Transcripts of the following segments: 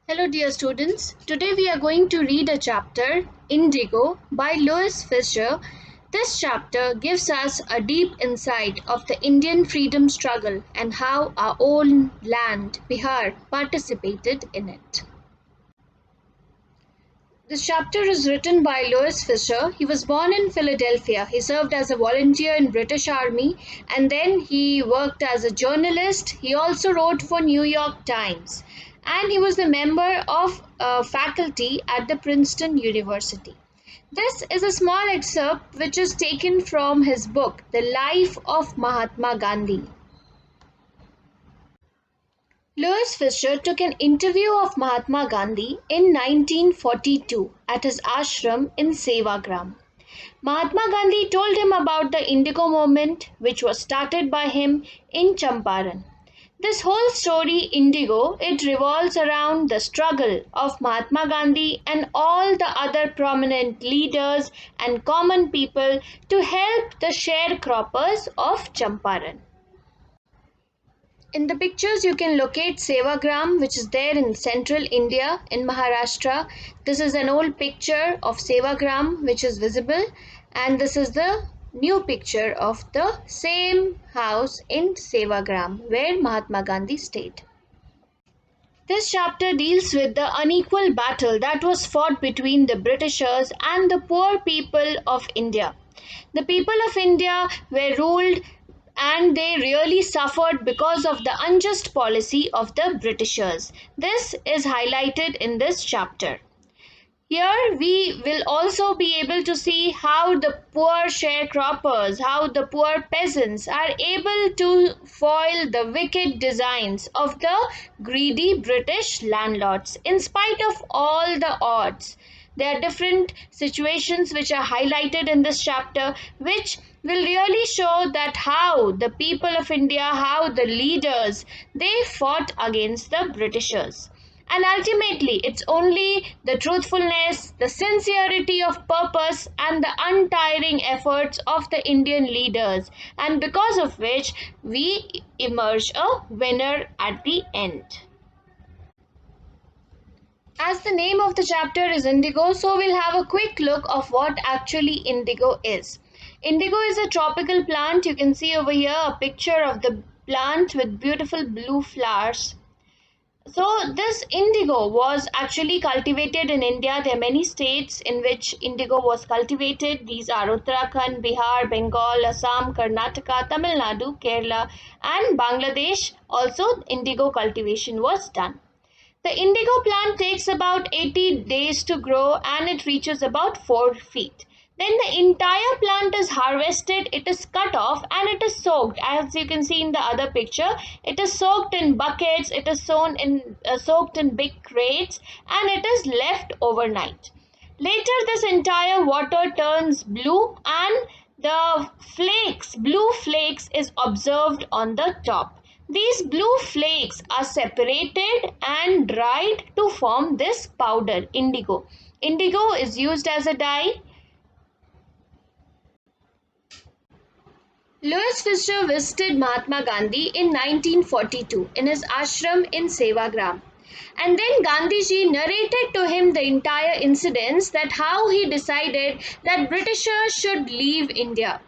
Hello, dear students. Today we are going to read a chapter, Indigo, by Louis Fisher. This chapter gives us a deep insight of the Indian freedom struggle and how our own land, Bihar, participated in it. This chapter is written by Louis Fisher. He was born in Philadelphia. He served as a volunteer in British Army and then he worked as a journalist. He also wrote for New York Times and he was a member of faculty at the Princeton University. This is a small excerpt which is taken from his book, The Life of Mahatma Gandhi. Louis Fisher took an interview of Mahatma Gandhi in 1942 at his ashram in Sevagram. Mahatma Gandhi told him about the Indigo movement, which was started by him in Champaran. This whole story, Indigo, it revolves around the struggle of Mahatma Gandhi and all the other prominent leaders and common people to help the sharecroppers of Champaran. In the pictures, you can locate Sevagram, which is there in central India in Maharashtra. This is an old picture of Sevagram, which is visible, and this is the new picture of the same house in Sevagram where Mahatma Gandhi stayed. This chapter deals with the unequal battle that was fought between the Britishers and the poor people of India. The people of India were ruled and they really suffered because of the unjust policy of the Britishers. This is highlighted in this chapter. Here we will also be able to see how the poor sharecroppers, how the poor peasants are able to foil the wicked designs of the greedy British landlords in spite of all the odds. There are different situations which are highlighted in this chapter which will really show that how the people of India, how the leaders, they fought against the Britishers. And ultimately, it's only the truthfulness, the sincerity of purpose, and the untiring efforts of the Indian leaders, and because of which we emerge a winner at the end. As the name of the chapter is Indigo, so we'll have a quick look of what actually indigo is. Indigo is a tropical plant. You can see over here a picture of the plant with beautiful blue flowers. So this indigo was actually cultivated in India. There are many states in which indigo was cultivated. These are Uttarakhand, Bihar, Bengal, Assam, Karnataka, Tamil Nadu, Kerala, and Bangladesh. Also, indigo cultivation was done. The indigo plant takes about 80 days to grow and it reaches about 4 feet. Then the entire plant is harvested, it is cut off and it is soaked. As you can see in the other picture, it is soaked in buckets, it is soaked in big crates and it is left overnight. Later this entire water turns blue and the blue flakes is observed on the top. These blue flakes are separated and dried to form this powder, indigo. Indigo is used as a dye. Louis Fisher visited Mahatma Gandhi in 1942 in his ashram in Sevagram. And then Gandhiji narrated to him the entire incidents that how he decided that Britishers should leave India.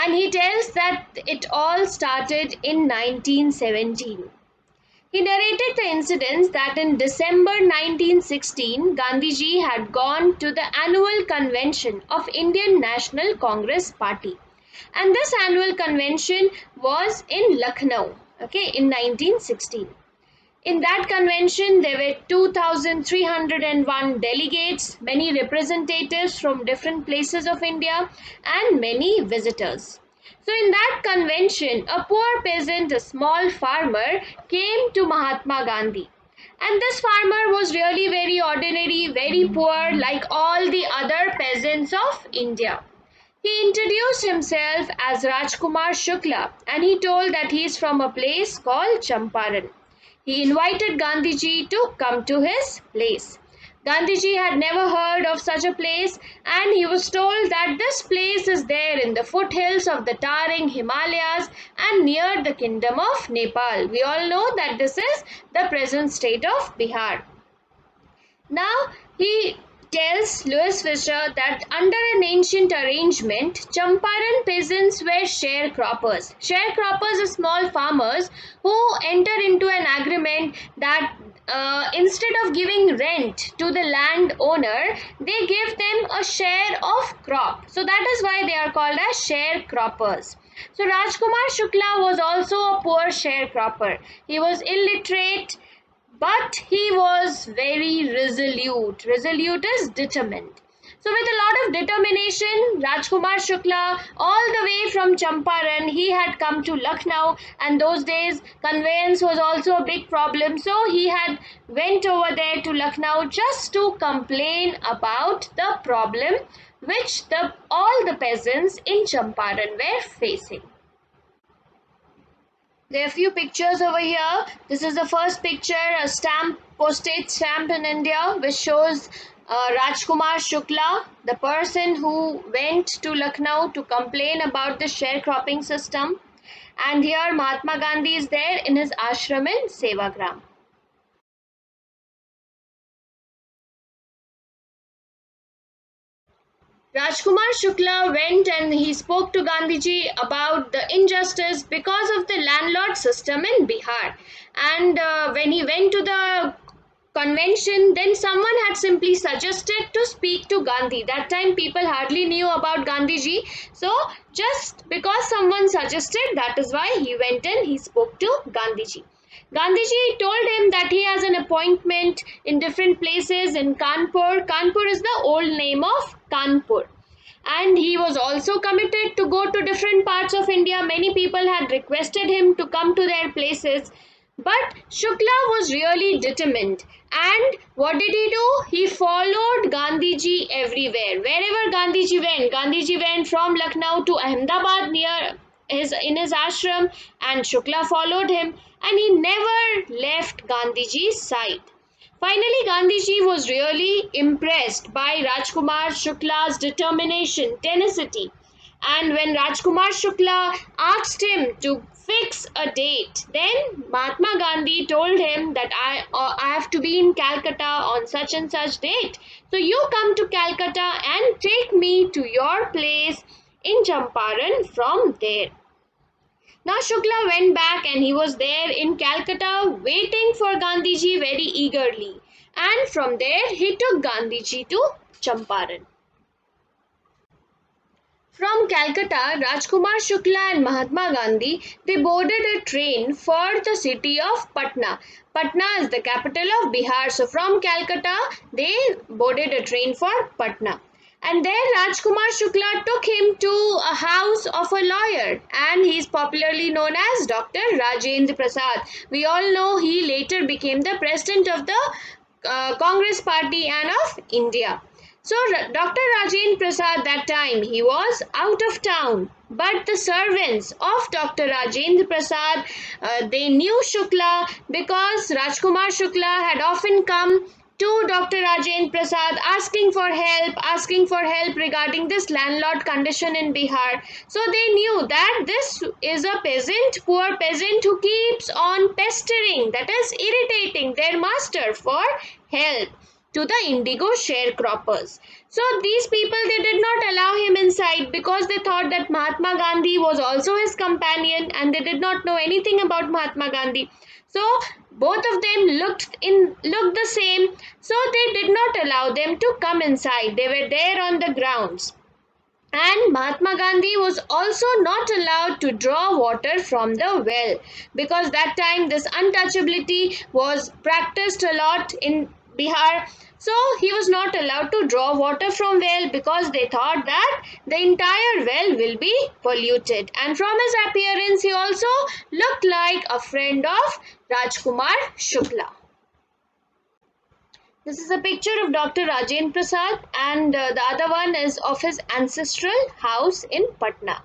And he tells that it all started in 1917. He narrated the incidents that in December 1916, Gandhiji had gone to the annual convention of Indian National Congress Party. And this annual convention was in Lucknow, okay, in 1916. In that convention, there were 2,301 delegates, many representatives from different places of India, and many visitors. So, in that convention, a poor peasant, a small farmer, came to Mahatma Gandhi. And this farmer was really very ordinary, very poor, like all the other peasants of India. He introduced himself as Rajkumar Shukla and he told that he is from a place called Champaran. He invited Gandhiji to come to his place. Gandhiji had never heard of such a place and he was told that this place is there in the foothills of the towering Himalayas and near the kingdom of Nepal. We all know that this is the present state of Bihar. Now he tells Louis Fisher that under an ancient arrangement, Champaran peasants were sharecroppers. Sharecroppers are small farmers who enter into an agreement that instead of giving rent to the landowner, they give them a share of crop. So that is why they are called as sharecroppers. So Rajkumar Shukla was also a poor sharecropper. He was illiterate, but he was very resolute. Resolute is determined. So, with a lot of determination, Rajkumar Shukla, all the way from Champaran, he had come to Lucknow, and those days conveyance was also a big problem. So, he had went over there to Lucknow just to complain about the problem which all the peasants in Champaran were facing. There are a few pictures over here. This is the first picture, a stamp, postage stamp in India, which shows Rajkumar Shukla, the person who went to Lucknow to complain about the sharecropping system. And here Mahatma Gandhi is there in his ashram in Sevagram. Rajkumar Shukla went and he spoke to Gandhiji about the injustice because of the landlord system in Bihar. And when he went to the convention, then someone had simply suggested to speak to Gandhi. That time people hardly knew about Gandhiji. So just because someone suggested, that is why he went and he spoke to Gandhiji. Gandhiji told him that he has an appointment in different places in Kanpur. Kanpur is the old name of Kanpur. And he was also committed to go to different parts of India. Many people had requested him to come to their places. But Shukla was really determined. And what did he do? He followed Gandhiji everywhere. Wherever Gandhiji went from Lucknow to Ahmedabad near in his ashram, and Shukla followed him, and he never left Gandhiji's side. Finally, Gandhiji was really impressed by Rajkumar Shukla's determination, tenacity. And when Rajkumar Shukla asked him to fix a date, then Mahatma Gandhi told him that I have to be in Calcutta on such and such date. So you come to Calcutta and take me to your place in Champaran from there. Now Shukla went back and he was there in Calcutta waiting for Gandhiji very eagerly. And from there he took Gandhiji to Champaran. From Calcutta, Rajkumar Shukla and Mahatma Gandhi they boarded a train for the city of Patna. Patna is the capital of Bihar. So from Calcutta, they boarded a train for Patna. And there Rajkumar Shukla took him to a house of a lawyer, and he is popularly known as Dr. Rajendra Prasad. We all know he later became the president of the Congress party and of India. So Dr. Rajendra Prasad that time he was out of town, but the servants of Dr. Rajendra Prasad they knew Shukla because Rajkumar Shukla had often come to Dr. Rajendra Prasad asking for help regarding this landlord condition in Bihar. So they knew that this is a peasant, poor peasant who keeps on pestering, that is irritating their master for help to the indigo sharecroppers. So these people they did not allow him inside because they thought that Mahatma Gandhi was also his companion and they did not know anything about Mahatma Gandhi. So both of them looked the same, so they did not allow them to come inside. They were there on the grounds. And Mahatma Gandhi was also not allowed to draw water from the well because that time this untouchability was practiced a lot in Bihar. So he was not allowed to draw water from well because they thought that the entire well will be polluted. And from his appearance, he also looked like a friend of Rajkumar Shukla. This is a picture of Dr. Rajendra Prasad, and the other one is of his ancestral house in Patna.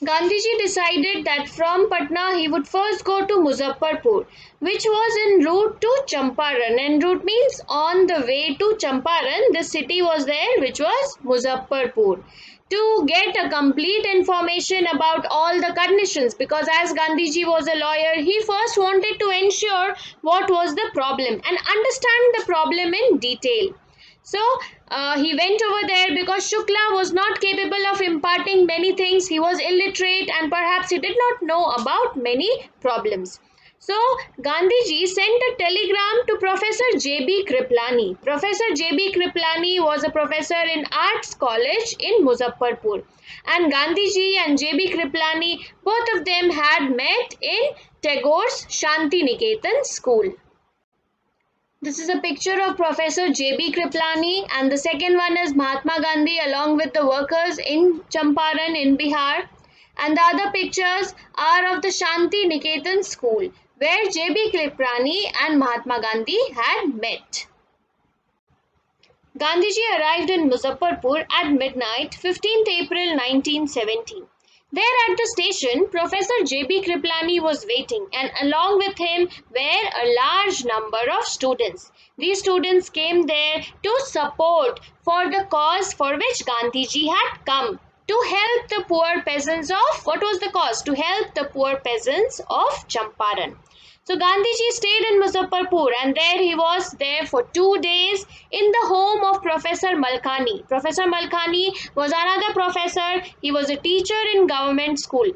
Gandhiji decided that from Patna he would first go to Muzaffarpur, which was en route to Champaran. En route means on the way to Champaran, the city was there, which was Muzaffarpur. to get a complete information about all the conditions, because as Gandhiji was a lawyer, he first wanted to ensure what was the problem and understand the problem in detail. So he went over there because Shukla was not capable of imparting many things. He was illiterate and perhaps he did not know about many problems. So Gandhiji sent a telegram to Professor J.B. Kriplani. Professor J.B. Kriplani was a professor in Arts College in Muzaffarpur. And Gandhiji and J.B. Kriplani, both of them had met in Tagore's Shanti Niketan school. This is a picture of Professor J.B. Kriplani, and the second one is Mahatma Gandhi along with the workers in Champaran in Bihar. And the other pictures are of the Shanti Niketan school where J.B. Kriplani and Mahatma Gandhi had met. Gandhiji arrived in Muzaffarpur at midnight, 15th April 1917. There at the station, Professor J.B. Kriplani was waiting, and along with him were a large number of students. These students came there to support for the cause for which Gandhiji had come, to help the poor peasants of, what was the cause? To help the poor peasants of Champaran. So Gandhiji stayed in Muzaffarpur, and there he was there for 2 days in the home of Professor Malkani. Professor Malkani was another professor. He was a teacher in government school.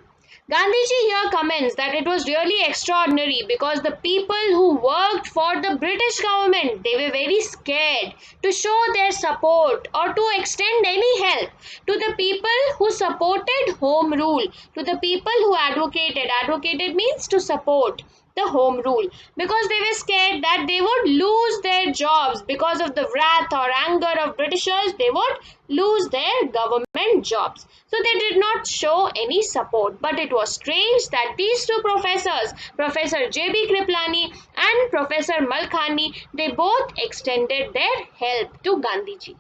Gandhiji here comments that it was really extraordinary because the people who worked for the British government, they were very scared to show their support or to extend any help to the people who supported home rule, to the people who advocated means to support the home rule, because they were scared that they would lose their jobs because of the wrath or anger of Britishers. They would lose their government jobs, so they did not show any support. But it was strange that these two professors, Professor J.B. Kriplani and Professor Malkani, they both extended their help to Gandhiji.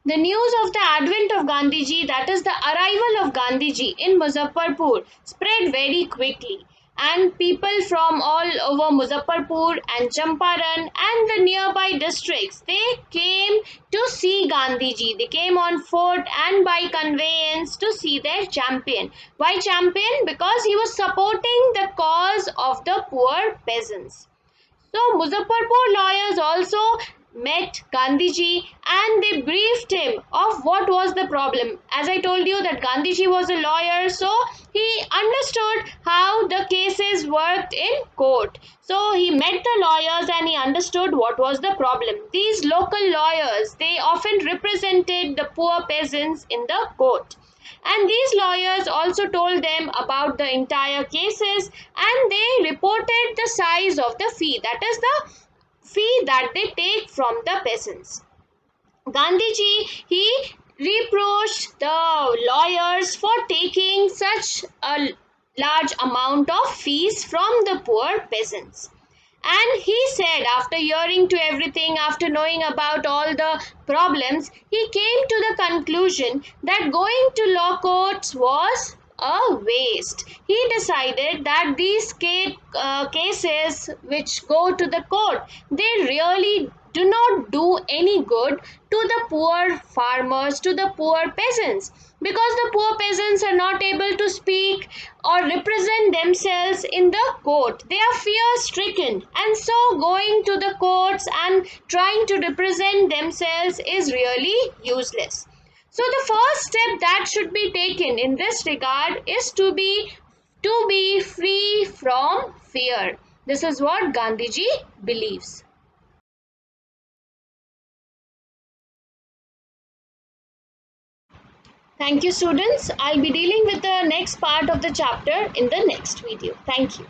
The news of the advent of Gandhiji, that is the arrival of Gandhiji in Muzaffarpur, spread very quickly, and people from all over Muzaffarpur and Champaran and the nearby districts, they came to see Gandhiji. They came on foot and by conveyance to see their champion. Why champion? Because he was supporting the cause of the poor peasants. So Muzaffarpur lawyers also met Gandhiji and they briefed him of what was the problem. As I told you that Gandhiji was a lawyer, so he understood how the cases worked in court. So he met the lawyers and he understood what was the problem. These local lawyers, they often represented the poor peasants in the court. And these lawyers also told them about the entire cases, and they reported the size of the fee, that is the fee that they take from the peasants. Gandhiji, he reproached the lawyers for taking such a large amount of fees from the poor peasants. And he said, after hearing to everything, after knowing about all the problems, he came to the conclusion that going to law courts was a waste. He decided that these cases which go to the court, they really do not do any good to the poor farmers, to the poor peasants, because the poor peasants are not able to speak or represent themselves in the court. They are fear stricken, and so going to the courts and trying to represent themselves is really useless. So the first step that should be taken in this regard is to be free from fear. This is what Gandhiji believes. Thank you, students. I'll be dealing with the next part of the chapter in the next video. Thank you.